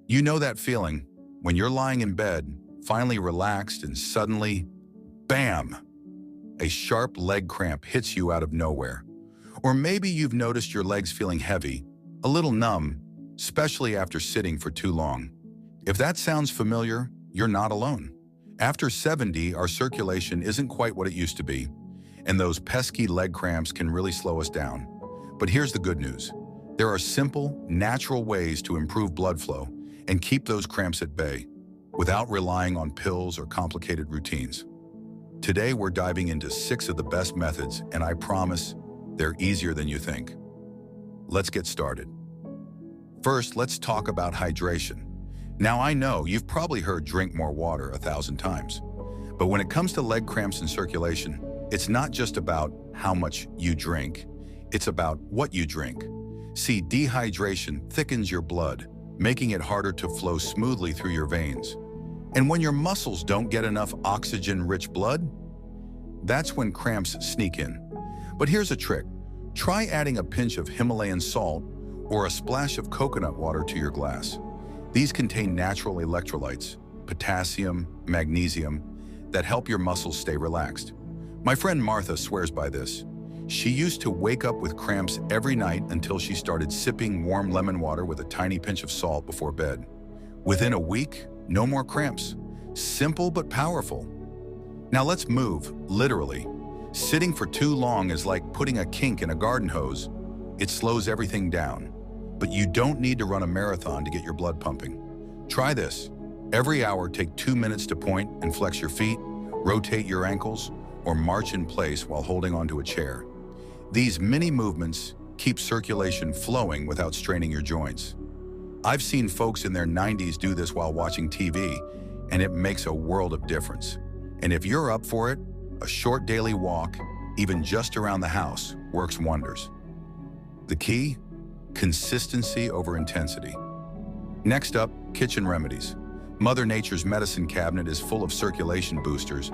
You know that feeling when you're lying in bed, finally relaxed, and suddenly, bam, a sharp leg cramp hits you out of nowhere. Or maybe you've noticed your legs feeling heavy, a little numb, especially after sitting for too long. If that sounds familiar, you're not alone. After 70, our circulation isn't quite what it used to be, and those pesky leg cramps can really slow us down. But here's the good news. There are simple, natural ways to improve blood flow and keep those cramps at bay without relying on pills or complicated routines. Today, we're diving into 6 of the best methods, and I promise they're easier than you think. Let's get started. First, let's talk about hydration. Now, I know you've probably heard drink more water 1,000 times, but when it comes to leg cramps and circulation, it's not just about how much you drink, it's about what you drink. See, dehydration thickens your blood, making it harder to flow smoothly through your veins. And when your muscles don't get enough oxygen-rich blood, that's when cramps sneak in. But here's a trick. Try adding a pinch of Himalayan salt or a splash of coconut water to your glass. These contain natural electrolytes, potassium, magnesium, that help your muscles stay relaxed. My friend Martha swears by this. She used to wake up with cramps every night until she started sipping warm lemon water with a tiny pinch of salt before bed. Within a week, no more cramps. Simple but powerful. Now let's move, literally. Sitting for too long is like putting a kink in a garden hose. It slows everything down. But you don't need to run a marathon to get your blood pumping. Try this. Every hour, take 2 minutes to point and flex your feet, rotate your ankles, or march in place while holding onto a chair. These mini movements keep circulation flowing without straining your joints. I've seen folks in their 90s do this while watching TV, and it makes a world of difference. And if you're up for it, a short daily walk, even just around the house, works wonders. The key? Consistency over intensity. Next up, kitchen remedies. Mother Nature's medicine cabinet is full of circulation boosters,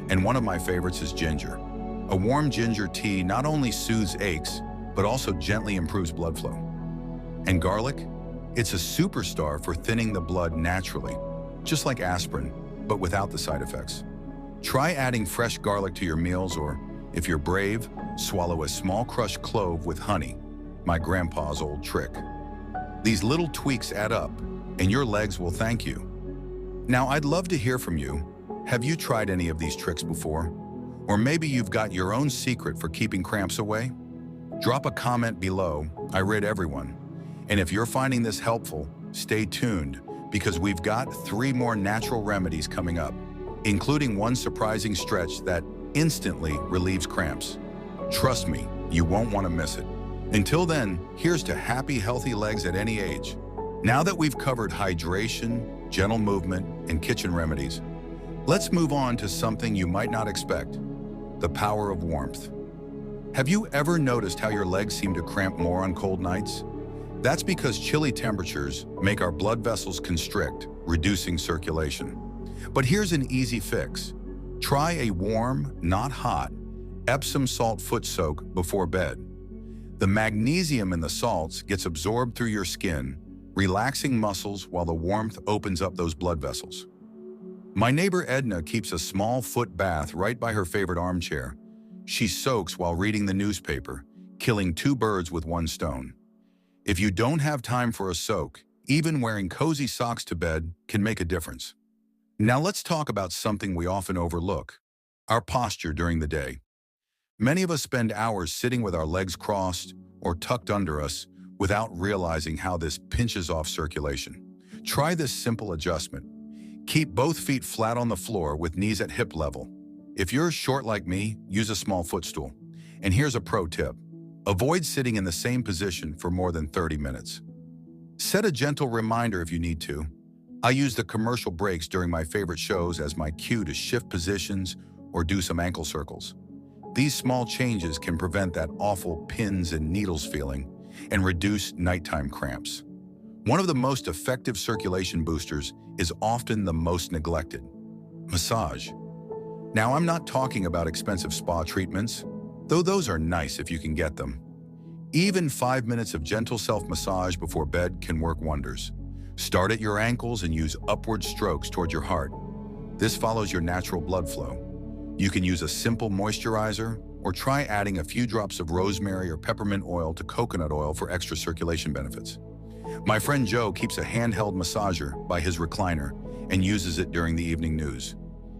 and one of my favorites is ginger. A warm ginger tea not only soothes aches, but also gently improves blood flow. And garlic? It's a superstar for thinning the blood naturally, just like aspirin, but without the side effects. Try adding fresh garlic to your meals, or, if you're brave, swallow a small crushed clove with honey, my grandpa's old trick. These little tweaks add up, and your legs will thank you. Now, I'd love to hear from you. Have you tried any of these tricks before? Or maybe you've got your own secret for keeping cramps away? Drop a comment below. I read everyone. And if you're finding this helpful, stay tuned, because we've got 3 more natural remedies coming up, including one surprising stretch that instantly relieves cramps. Trust me, you won't want to miss it. Until then, here's to happy, healthy legs at any age. Now that we've covered hydration, gentle movement, and kitchen remedies, let's move on to something you might not expect: the power of warmth. Have you ever noticed how your legs seem to cramp more on cold nights? That's because chilly temperatures make our blood vessels constrict, reducing circulation. But here's an easy fix. Try a warm, not hot, Epsom salt foot soak before bed. The magnesium in the salts gets absorbed through your skin, relaxing muscles while the warmth opens up those blood vessels. My neighbor Edna keeps a small foot bath right by her favorite armchair. She soaks while reading the newspaper, killing 2 birds with 1 stone. If you don't have time for a soak, even wearing cozy socks to bed can make a difference. Now let's talk about something we often overlook: our posture during the day. Many of us spend hours sitting with our legs crossed or tucked under us without realizing how this pinches off circulation. Try this simple adjustment. Keep both feet flat on the floor with knees at hip level. If you're short like me, use a small footstool. And here's a pro tip. Avoid sitting in the same position for more than 30 minutes. Set a gentle reminder if you need to. I use the commercial breaks during my favorite shows as my cue to shift positions or do some ankle circles. These small changes can prevent that awful pins and needles feeling and reduce nighttime cramps. One of the most effective circulation boosters is often the most neglected: massage. Now, I'm not talking about expensive spa treatments, though those are nice if you can get them. Even 5 minutes of gentle self-massage before bed can work wonders. Start at your ankles and use upward strokes toward your heart. This follows your natural blood flow. You can use a simple moisturizer or try adding a few drops of rosemary or peppermint oil to coconut oil for extra circulation benefits. My friend Joe keeps a handheld massager by his recliner and uses it during the evening news.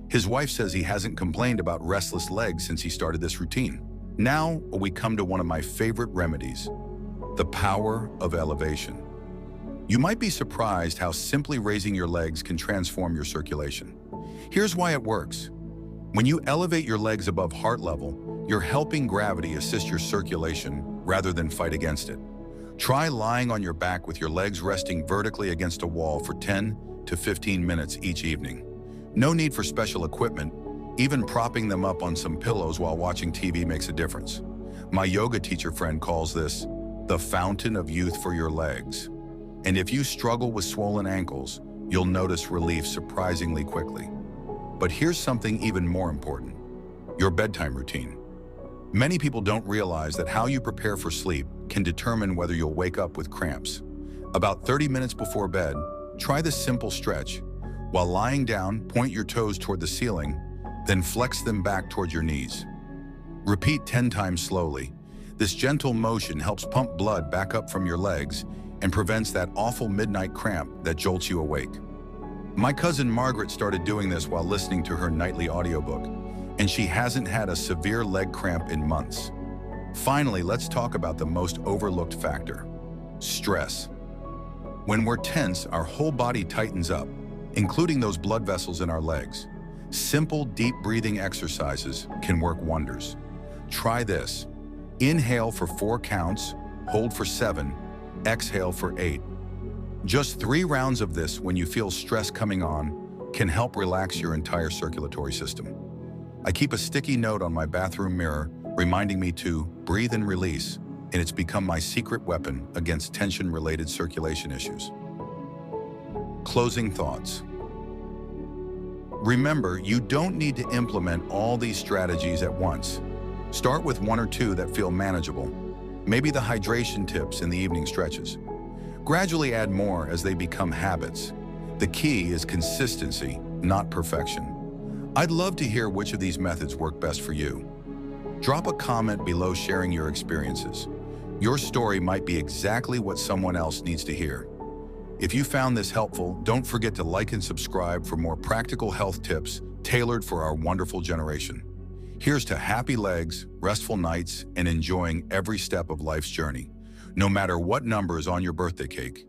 His wife says he hasn't complained about restless legs since he started this routine. Now we come to one of my favorite remedies, the power of elevation. You might be surprised how simply raising your legs can transform your circulation. Here's why it works. When you elevate your legs above heart level, you're helping gravity assist your circulation rather than fight against it. Try lying on your back with your legs resting vertically against a wall for 10 to 15 minutes each evening. No need for special equipment. Even propping them up on some pillows while watching TV makes a difference. My yoga teacher friend calls this the fountain of youth for your legs. And if you struggle with swollen ankles, you'll notice relief surprisingly quickly. But here's something even more important, your bedtime routine. Many people don't realize that how you prepare for sleep can determine whether you'll wake up with cramps. About 30 minutes before bed, try this simple stretch. While lying down, point your toes toward the ceiling, then flex them back toward your knees. Repeat 10 times slowly. This gentle motion helps pump blood back up from your legs and prevents that awful midnight cramp that jolts you awake. My cousin Margaret started doing this while listening to her nightly audiobook, and she hasn't had a severe leg cramp in months. Finally, let's talk about the most overlooked factor, stress. When we're tense, our whole body tightens up, including those blood vessels in our legs. Simple, deep breathing exercises can work wonders. Try this. Inhale for 4 counts, hold for 7, exhale for 8. Just 3 rounds of this when you feel stress coming on can help relax your entire circulatory system. I keep a sticky note on my bathroom mirror reminding me to breathe and release, and it's become my secret weapon against tension-related circulation issues. Closing thoughts. Remember, you don't need to implement all these strategies at once. Start with 1 or 2 that feel manageable, maybe the hydration tips and the evening stretches. Gradually add more as they become habits. The key is consistency, not perfection. I'd love to hear which of these methods work best for you. Drop a comment below sharing your experiences. Your story might be exactly what someone else needs to hear. If you found this helpful, don't forget to like and subscribe for more practical health tips tailored for our wonderful generation. Here's to happy legs, restful nights, and enjoying every step of life's journey, no matter what number is on your birthday cake.